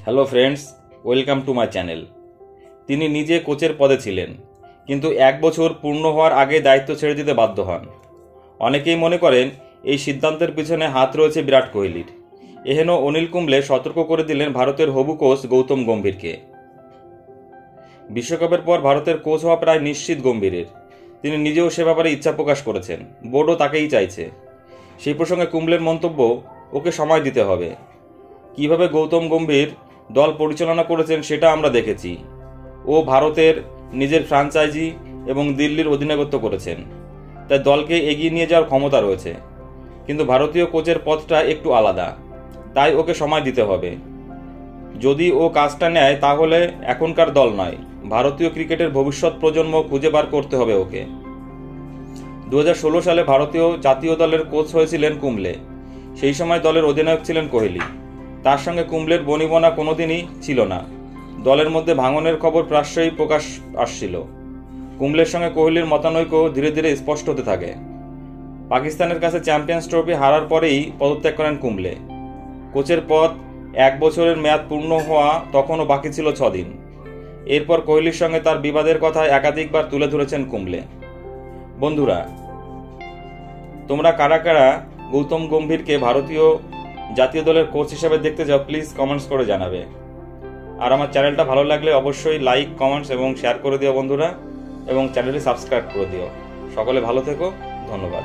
Hello friends, welcome to my channel. তিনি নিজে কোচের পদে ছিলেন, কিন্তু 1 বছর পূর্ণ হওয়ার আগে দায়িত্ব ছেড়ে দিতে বাধ্য হন। অনেকেই মনে করেন এই সিদ্ধান্তের পিছনে হাত রয়েছে বিরাট কোহলির। এহেন অনিল কুম্বলে সতর্ক করে দিলেন ভারতের হবু কোচ গৌতম গম্ভীরকে। বিশ্বকাপের পর ভারতের কোচ হওয়া প্রায় নিশ্চিত গম্ভীরের। তিনি নিজেও সে ব্যাপারে ইচ্ছা প্রকাশ করেছেন, বোর্ডও তাকেই চাইছে। সেই প্রসঙ্গে কুম্বলের মন্তব্য, ওকে সময় দিতে হবে। কিভাবে গৌতম গম্ভীর দল পরিচালনা করেছেন সেটা আমরা দেখেছি। ও ভারতের নিজের ফ্র্যাঞ্চাইজি এবং দিল্লির অধিনায়কত্ব করেছেন, তাই দলকে এগিয়ে নিয়ে যাওয়ার ক্ষমতা রয়েছে। কিন্তু ভারতীয় কোচের পথটা একটু আলাদা, তাই ওকে সময় দিতে হবে। যদি ও কাজটা নেয় তাহলে এখনকার দল নয়, ভারতীয় ক্রিকেটের ভবিষ্যৎ প্রজন্ম খুঁজে বার করতে হবে ওকে। 2016 সালে ভারতীয় জাতীয় দলের কোচ হয়েছিলেন কুম্বলে। সেই সময় দলের অধিনায়ক ছিলেন কোহলি। তার সঙ্গে কুম্বলের বনিবনা কোনোদিনই ছিল না। দলের মধ্যে ভাঙনের খবর প্রায়শই প্রকাশ আসছিল। কুম্বলের সঙ্গে কোহলির মতানৈক্য ধীরে ধীরে স্পষ্ট হতে থাকে। পাকিস্তানের কাছে চ্যাম্পিয়ন্স ট্রফি হারার পরেই পদত্যাগ করেন কুম্বলে। কোচের পদ 1 বছরের মেয়াদ পূর্ণ হওয়া তখনও বাকি ছিল 6 দিন। এরপর কোহলির সঙ্গে তার বিবাদের কথা একাধিকবার তুলে ধরেছেন কুম্বলে। বন্ধুরা, তোমরা কারা কারা গৌতম গম্ভীরকে ভারতীয় জাতীয় দলের কোচ হিসেবে দেখতে চাও, প্লিজ কমেন্টস করে জানাবে। আর আমার চ্যানেলটা ভালো লাগলে অবশ্যই লাইক, কমেন্টস এবং শেয়ার করে দিও বন্ধুরা, এবং চ্যানেলটি সাবস্ক্রাইব করে দিও। সকলে ভালো থেকো, ধন্যবাদ।